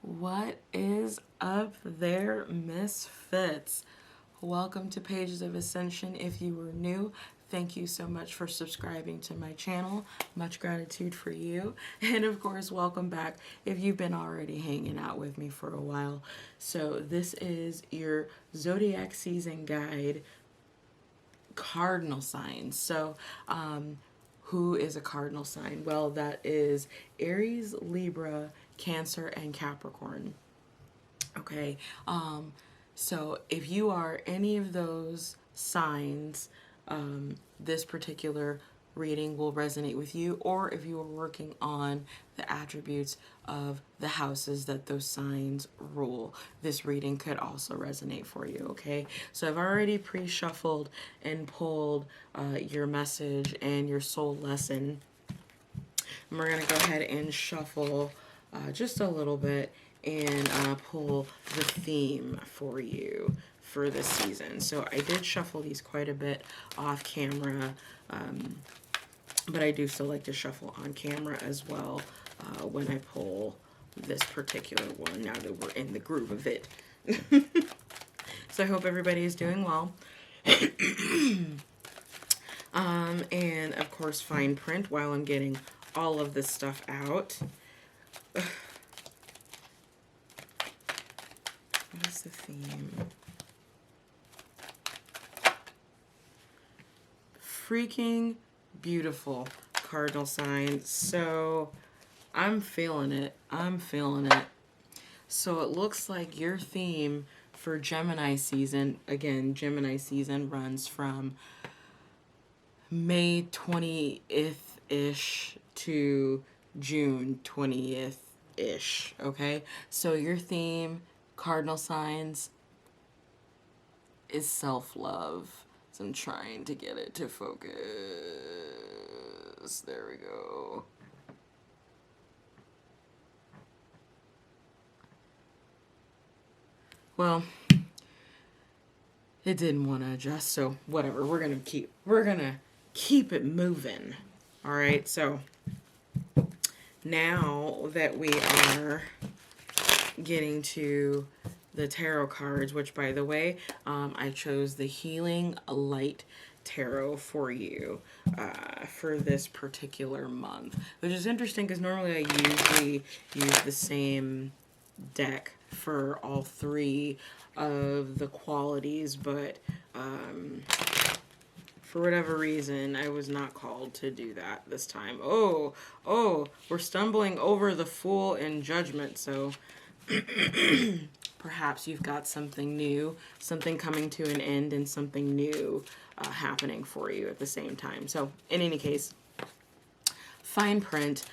What is up there, misfits? Welcome to Pages of Ascension. If you were new, thank you so much for subscribing to my channel. Much gratitude for you. And of course, welcome back if you've been already hanging out with me for a while. So this is your Zodiac season guide, cardinal signs. So who is a cardinal sign? Well, that is Aries, Libra, Cancer, and Capricorn. Okay, so if you are any of those signs, this particular reading will resonate with you, or if you are working on the attributes of the houses that those signs rule, this reading could also resonate for you, okay? So I've already pre-shuffled and pulled your message and your soul lesson. And we're going to go ahead and shuffle just a little bit and pull the theme for you for this season. So I did shuffle these quite a bit off camera, but I do still like to shuffle on camera as well when I pull this particular one, now that we're in the groove of it. So I hope everybody is doing well. And of course, fine print while I'm getting all of this stuff out. What is the theme? Freaking beautiful, cardinal signs. So I'm feeling it. I'm feeling it. So it looks like your theme for Gemini season, again, Gemini season runs from May 20th-ish to June 20th-ish, okay? So your theme, cardinal signs, is self-love. So I'm trying to get it to focus. There we go. Well, it didn't want to adjust, so whatever. We're gonna keep it moving. All right, so now that we are getting to the tarot cards, which by the way, I chose the Healing Light Tarot for you for this particular month, which is interesting because normally I usually use the same deck for all three of the qualities, but for whatever reason, I was not called to do that this time. Oh, we're stumbling over the Fool in Judgment, so perhaps you've got something new, something coming to an end, and something new happening for you at the same time. So, in any case, fine print.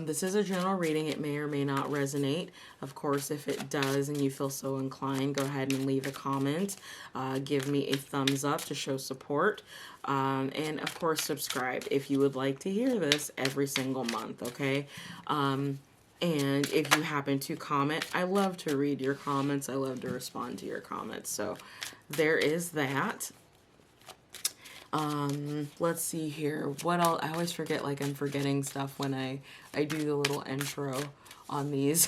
This is a general reading. It may or may not resonate. Of course, if it does and you feel so inclined, go ahead and leave a comment. Give me a thumbs up to show support. And of course, subscribe if you would like to hear this every single month, okay? And if you happen to comment, I love to read your comments. I love to respond to your comments. So there is that. Let's see here. What else? I always forget, like I'm forgetting stuff when I do the little intro on these.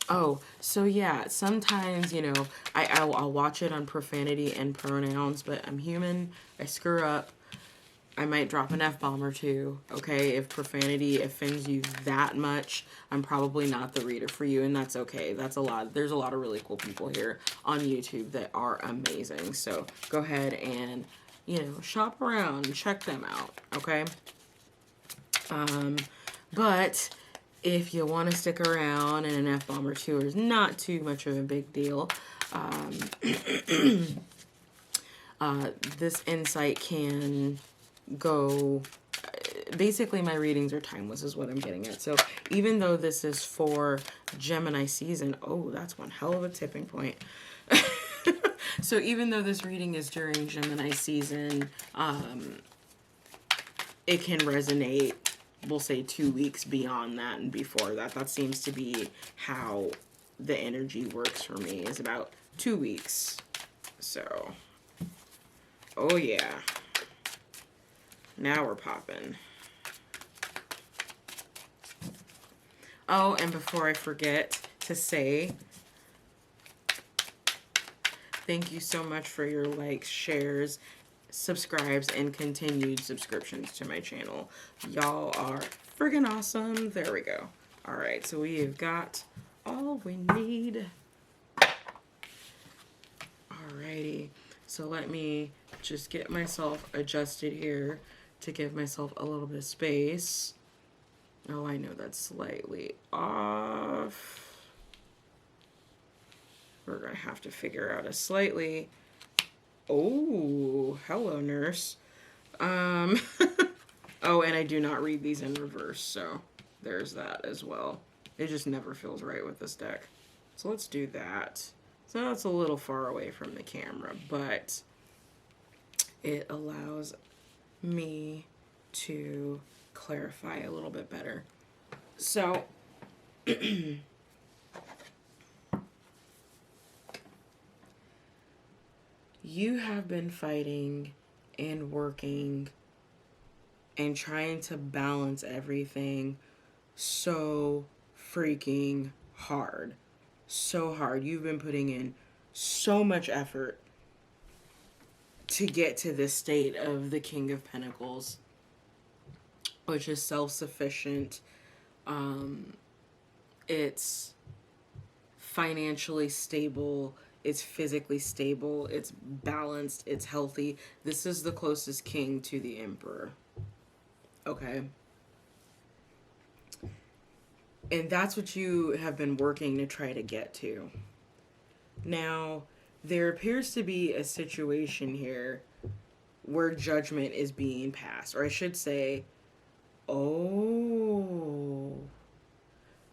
Oh, so yeah, sometimes, you know, I'll watch it on profanity and pronouns, but I'm human. I screw up. I might drop an F-bomb or two, okay? If profanity offends you that much, I'm probably not the reader for you, and that's okay. That's a lot. There's a lot of really cool people here on YouTube that are amazing. So go ahead and, you know, shop around and check them out, okay? But if you want to stick around, and an F-bomb or two is not too much of a big deal, this insight can go, basically my readings are timeless is what I'm getting at. So even though this is for Gemini season, oh, that's one hell of a tipping point. So even though this reading is during Gemini season, it can resonate, we'll say 2 weeks beyond that and before that. That seems to be how the energy works for me, is about 2 weeks. So, oh yeah. Now we're popping. Oh, and before I forget to say, thank you so much for your likes, shares, subscribes, and continued subscriptions to my channel. Y'all are friggin' awesome. There we go. All right, so we have got all we need. Alrighty, so let me just get myself adjusted here to give myself a little bit of space. Oh, I know that's slightly off. We're gonna have to figure out a slightly... Oh, hello, nurse. Oh, and I do not read these in reverse, so there's that as well. It just never feels right with this deck. So let's do that. So it's a little far away from the camera, but it allows me to clarify a little bit better. So you have been fighting and working and trying to balance everything so freaking hard. So hard. You've been putting in so much effort to get to this state of the King of Pentacles, which is self-sufficient. It's financially stable. It's physically stable. It's balanced. It's healthy. This is the closest king to the Emperor. Okay? And that's what you have been working to try to get to. Now, there appears to be a situation here where judgment is being passed. Or I should say, oh,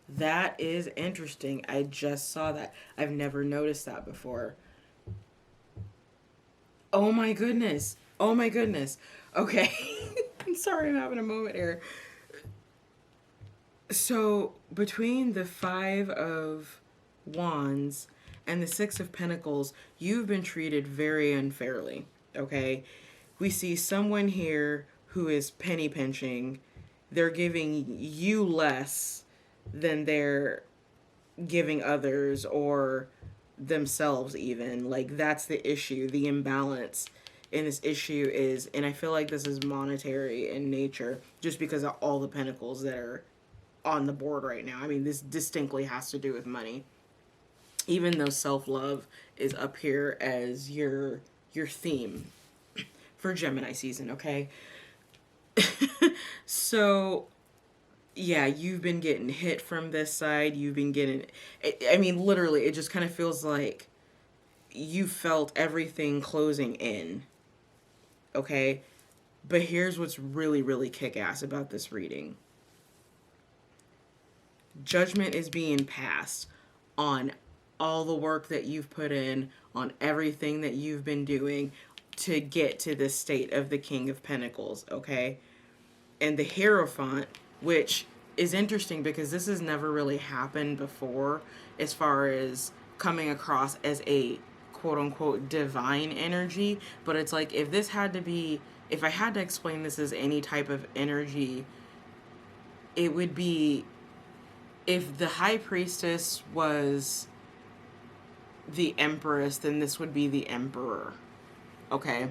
that is interesting. I just saw that. I've never noticed that before. Oh my goodness. Oh my goodness. Okay. I'm sorry, I'm having a moment here. So, between the Five of Wands and the Six of Pentacles, you've been treated very unfairly, okay? We see someone here who is penny pinching. They're giving you less than they're giving others or themselves even. Like, that's the issue, the imbalance in this issue is, and I feel like this is monetary in nature just because of all the pentacles that are on the board right now. I mean, this distinctly has to do with money. Even though self-love is up here as your theme for Gemini season, okay? So, yeah, you've been getting hit from this side. You've been getting... I mean, literally, it just kind of feels like you felt everything closing in, okay? But here's what's really, really kick-ass about this reading. Judgment is being passed on all the work that you've put in, on everything that you've been doing to get to this state of the King of Pentacles, okay? And the Hierophant, which is interesting because this has never really happened before as far as coming across as a quote-unquote divine energy, but it's like if this had to be, if I had to explain this as any type of energy, it would be if the High Priestess was the Empress, then this would be the Emperor. Okay?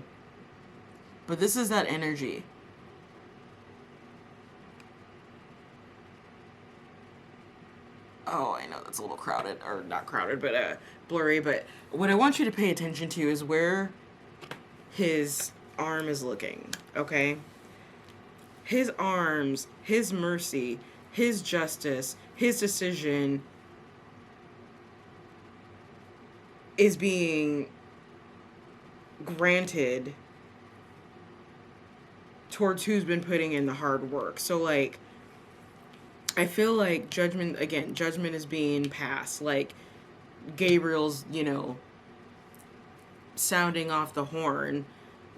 But this is that energy. Oh, I know that's a little crowded, or not crowded, but blurry. But what I want you to pay attention to is where his arm is looking, okay? His arms, his mercy, his justice, his decision is being granted towards who's been putting in the hard work. So, like, I feel like judgment is being passed. Like, Gabriel's, sounding off the horn,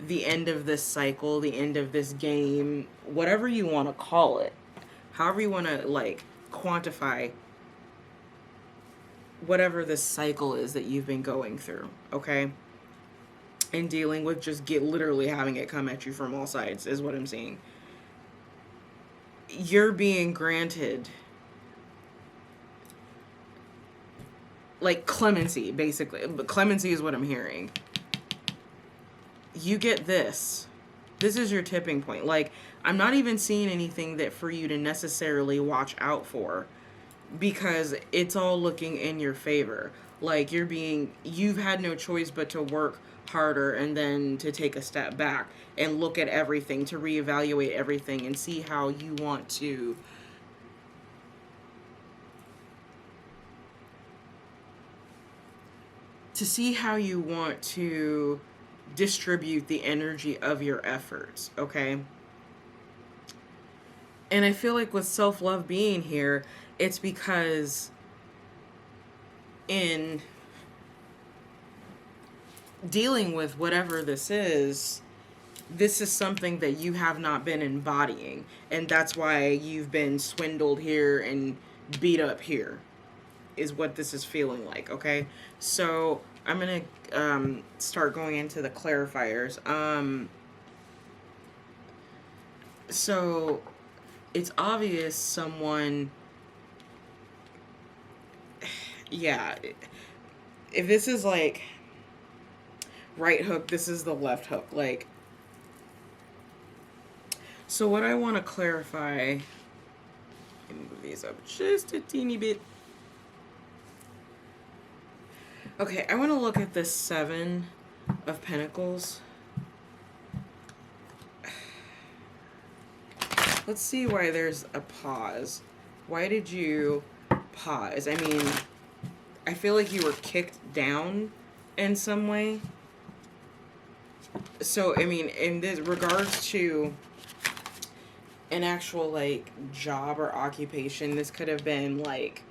the end of this cycle, the end of this game, whatever you want to call it. However you want to, like, quantify whatever this cycle is that you've been going through, okay? And dealing with just literally having it come at you from all sides is what I'm seeing. You're being granted like clemency, basically. But clemency is what I'm hearing. You get this. This is your tipping point. Like, I'm not even seeing anything that for you to necessarily watch out for, because it's all looking in your favor. Like, you've had no choice but to work harder and then to take a step back and look at everything, to reevaluate everything and see how you want to see how you want to distribute the energy of your efforts, okay? And I feel like with self-love being here, it's because in dealing with whatever this is something that you have not been embodying. And that's why you've been swindled here and beat up here, is what this is feeling like, okay? So I'm going to start going into the clarifiers. So it's obvious someone, yeah, if this is like right hook, this is the left hook. Like, so what I want to clarify, let me move these up just a teeny bit. Okay, I want to look at this 7 of Pentacles. Let's see why there's a pause. Why did you pause? I mean, I feel like you were kicked down in some way. So, I mean, in this regards to an actual, like, job or occupation, this could have been, like,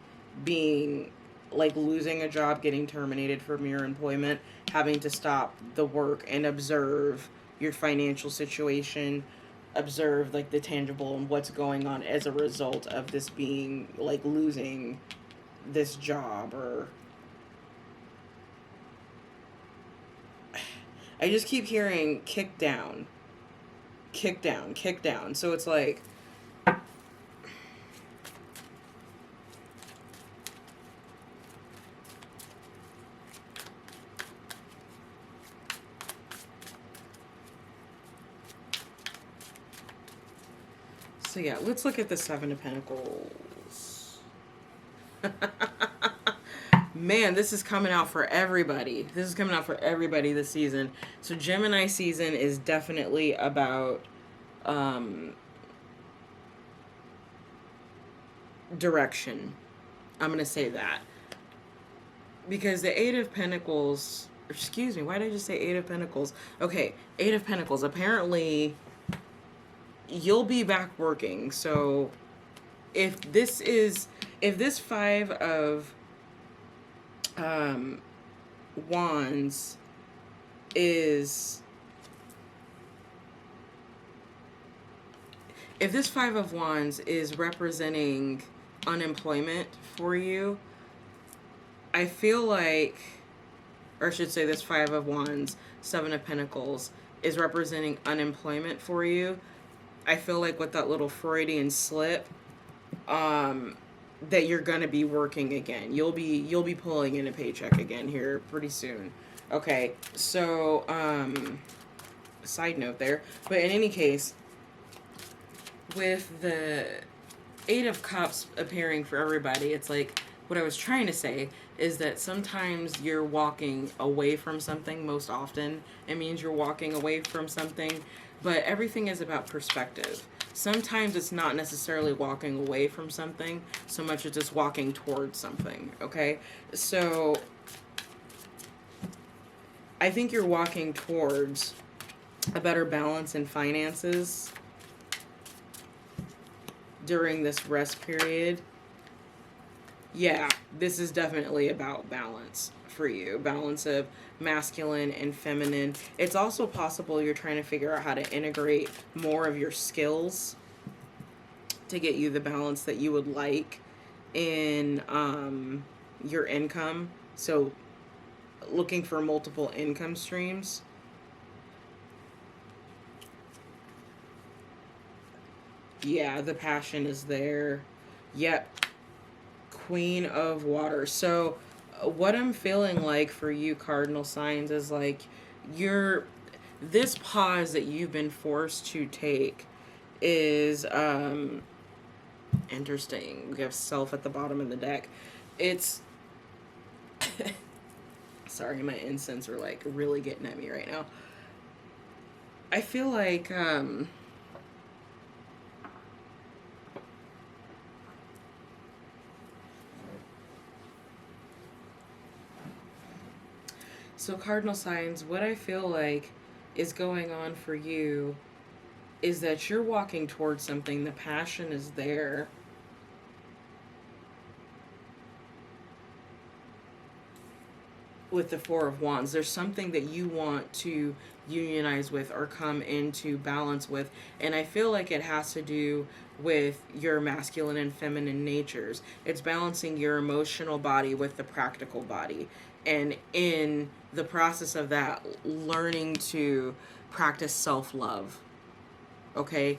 being, like, losing a job, getting terminated from your employment, having to stop the work and observe your financial situation, observe, like, the tangible and what's going on as a result of this being, like, losing this job. Or I just keep hearing kick down, kick down, kick down. So it's like, so yeah, let's look at the 7 of Pentacles. Man, this is coming out for everybody. This is coming out for everybody this season. So Gemini season is definitely about direction. I'm going to say that. Because the 8 of Pentacles, excuse me, why did I just say 8 of Pentacles? Okay, 8 of Pentacles. Apparently, you'll be back working. So if this 5 of Wands is, if this 5 of Wands is representing unemployment for you, I feel like, or I should say this 5 of Wands, 7 of Pentacles is representing unemployment for you. I feel like with that little Freudian slip, that you're gonna be working again. You'll be pulling in a paycheck again here pretty soon. Okay, so side note there. But in any case, with the 8 of Cups appearing for everybody, it's like, what I was trying to say is that sometimes you're walking away from something. Most often it means you're walking away from something, but everything is about perspective. Sometimes it's not necessarily walking away from something so much as just walking towards something, okay? So I think you're walking towards a better balance in finances during this rest period. Yeah, this is definitely about balance for you. Balance of masculine and feminine. It's also possible you're trying to figure out how to integrate more of your skills to get you the balance that you would like in your income. So looking for multiple income streams. Yeah, the passion is there. Yep. Queen of Water. So what I'm feeling like for you Cardinal signs is like this pause that you've been forced to take is interesting. We have self at the bottom of the deck. It's sorry, my incense are like really getting at me right now. I feel like so Cardinal signs, what I feel like is going on for you is that you're walking towards something. The passion is there. With the Four of Wands, there's something that you want to unionize with or come into balance with, and I feel like it has to do with your masculine and feminine natures. It's balancing your emotional body with the practical body, and in the process of that, learning to practice self-love. Okay,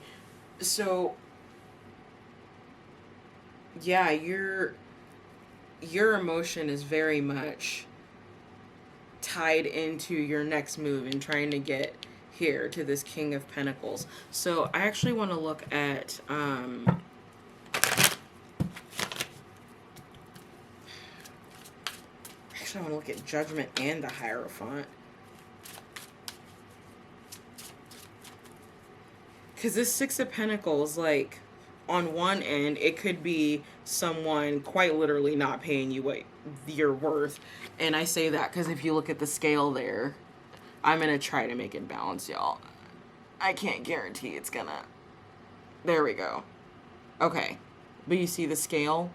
so yeah, your emotion is very much tied into your next move and trying to get here to this King of Pentacles. So I actually want to look at actually I want to look at Judgment and the Hierophant, because this Six of Pentacles, like, on one end, it could be someone quite literally not paying you what you're worth. And I say that because if you look at the scale there, I'm going to try to make it balance, y'all. I can't guarantee it's going to. There we go. Okay. But you see the scale?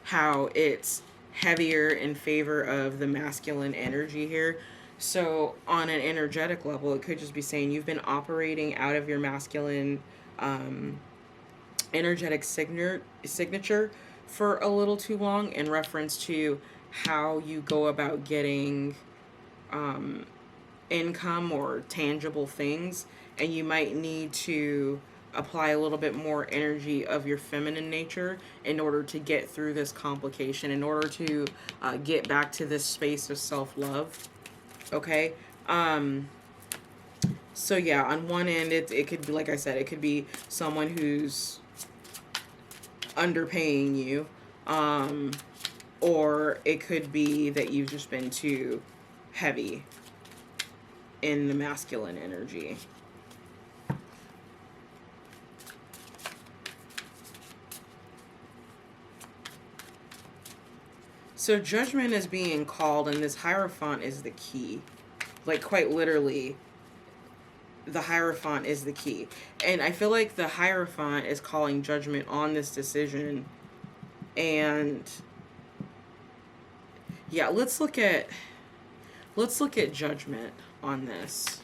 How it's heavier in favor of the masculine energy here. So on an energetic level, it could just be saying you've been operating out of your masculine energetic signature for a little too long, in reference to how you go about getting income or tangible things, and you might need to apply a little bit more energy of your feminine nature in order to get through this complication, in order to get back to this space of self-love. Okay. So yeah, on one end, it could be, like I said, it could be someone who's underpaying you, or it could be that you've just been too heavy in the masculine energy. So Judgment is being called, and this Hierophant is the key. Like, quite literally, the Hierophant is the key. And I feel like the Hierophant is calling Judgment on this decision. And yeah, let's look at Judgment on this.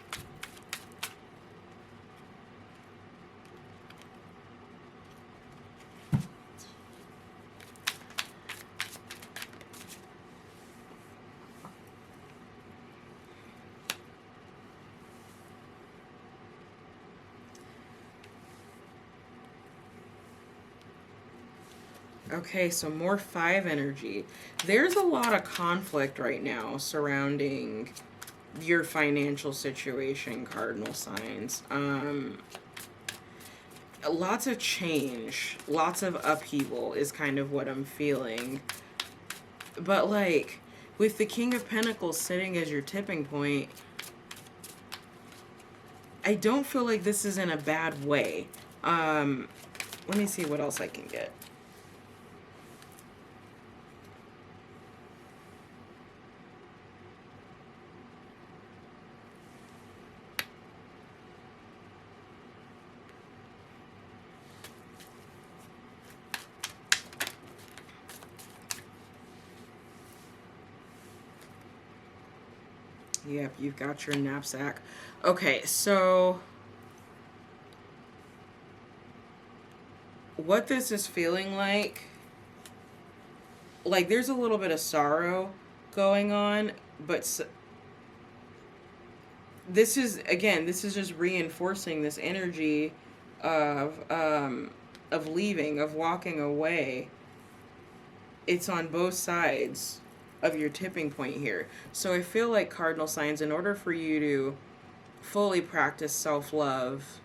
Okay, so more 5 energy. There's a lot of conflict right now surrounding your financial situation, Cardinal signs. Lots of change, lots of upheaval is kind of what I'm feeling. But like, with the King of Pentacles sitting as your tipping point, I don't feel like this is in a bad way. Let me see what else I can get. Yep, you've got your knapsack. Okay, so what this is feeling like there's a little bit of sorrow going on, but this is just reinforcing this energy of leaving, of walking away. It's on both sides. of your tipping point here. So I feel like cardinal signs, in order for you to fully practice self-love,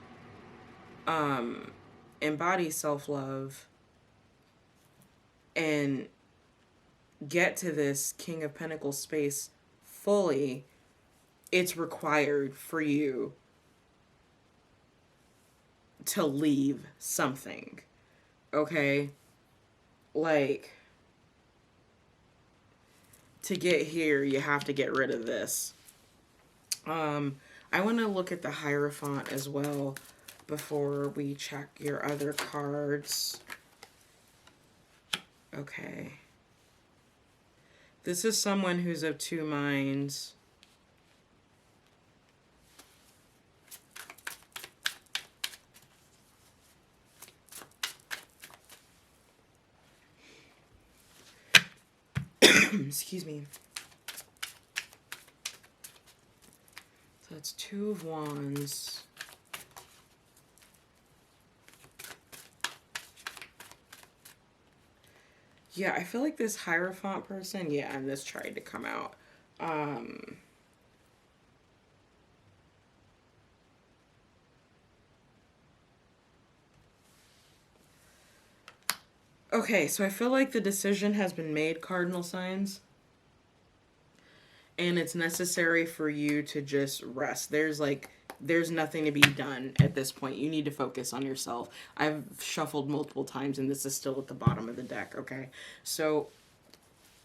embody self-love, and get to this King of Pentacles space fully, it's required for you to leave something. Okay? Like, to get here, you have to get rid of this. I want to look at the Hierophant as well before we check your other cards. Okay. This is someone who's of two minds. Excuse me. So that's Two of Wands. Yeah, I feel like this Hierophant person, yeah, and this tried to come out. Okay, so I feel like the decision has been made, cardinal signs. And it's necessary for you to just rest. There's nothing to be done at this point. You need to focus on yourself. I've shuffled multiple times and this is still at the bottom of the deck, okay? So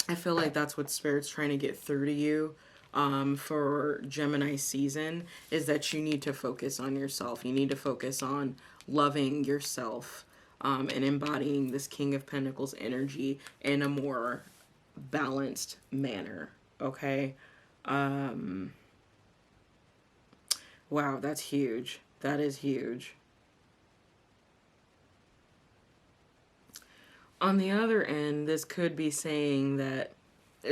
I feel like that's what Spirit's trying to get through to you for Gemini season, is that you need to focus on yourself. You need to focus on loving yourself and embodying this King of Pentacles energy in a more balanced manner, okay? Wow, that's huge. That is huge. On the other end, this could be saying that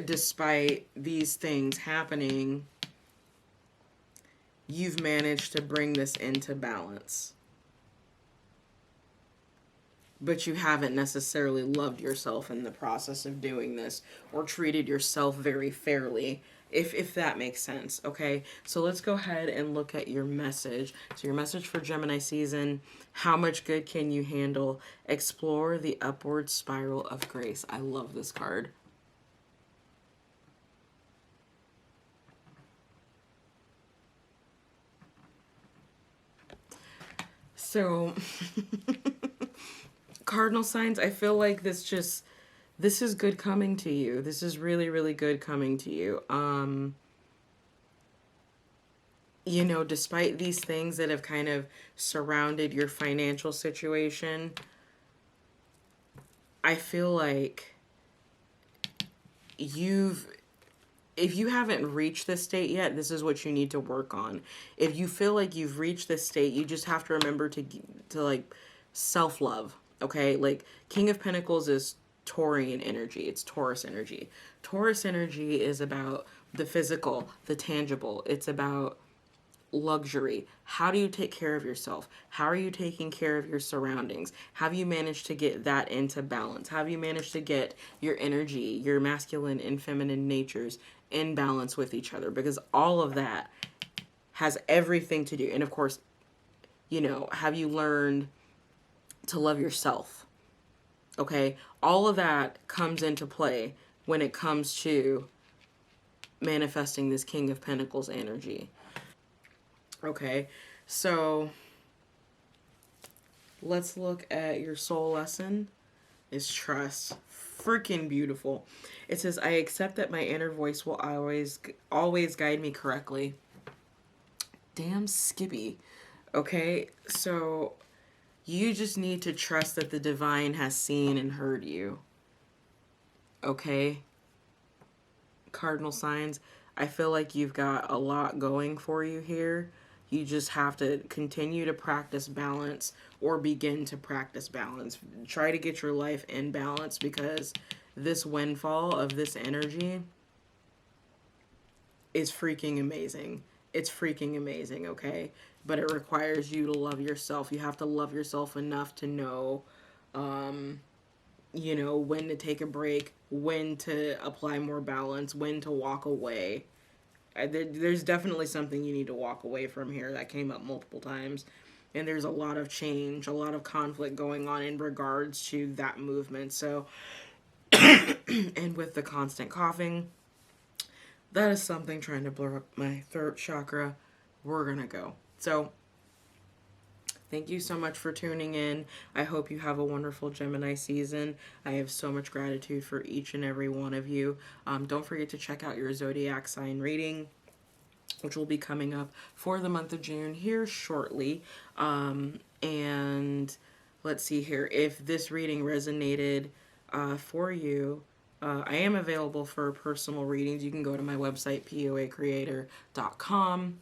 despite these things happening, you've managed to bring this into balance. But you haven't necessarily loved yourself in the process of doing this, or treated yourself very fairly, if that makes sense, okay? So let's go ahead and look at your message. So your message for Gemini season: how much good can you handle? Explore the upward spiral of grace. I love this card. So cardinal signs, I feel like this is good coming to you. This is really, really good coming to you. You know, despite these things that have kind of surrounded your financial situation, I feel like if you haven't reached this state yet, this is what you need to work on. If you feel like you've reached this state, you just have to remember to like self-love, okay? Like King of Pentacles is Taurian energy. It's Taurus energy. Taurus energy is about the physical, the tangible. It's about luxury. How do you take care of yourself? How are you taking care of your surroundings? Have you managed to get that into balance? Have you managed to get your energy, your masculine and feminine natures in balance with each other? Because all of that has everything to do. And of course, you know, have you learned to love yourself? Okay? All of that comes into play when it comes to manifesting this King of Pentacles energy. Okay, so let's look at your soul lesson. Is trust. Freaking beautiful. It says, I accept that my inner voice will always guide me correctly. Damn Skippy. Okay, so you just need to trust that the divine has seen and heard you. Okay, cardinal signs, I feel like you've got a lot going for you here. You just have to continue to practice balance, or begin to practice balance. Try to get your life in balance, because this windfall of this energy is freaking amazing. It's freaking amazing, okay? But it requires you to love yourself. You have to love yourself enough to know you know, when to take a break, when to apply more balance, when to walk away. There's definitely something you need to walk away from here. That came up multiple times. And there's a lot of change, a lot of conflict going on in regards to that movement. So, and with the constant coughing, that is something trying to blur up my throat chakra. We're going to go. So, thank you so much for tuning in. I hope you have a wonderful Gemini season. I have so much gratitude for each and every one of you. Don't forget to check out your Zodiac sign reading, which will be coming up for the month of June here shortly. And let's see here. If this reading resonated for you, I am available for personal readings. You can go to my website, POACreator.com,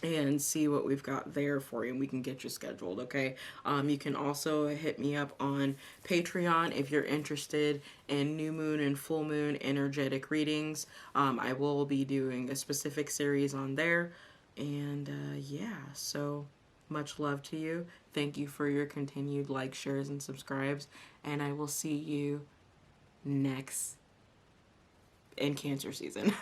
and see what we've got there for you, and we can get you scheduled, okay? You can also hit me up on Patreon if you're interested in new moon and full moon energetic readings. I will be doing a specific series on there, and yeah, so much love to you. Thank you for your continued likes, shares, and subscribes, and I will see you next in Cancer season.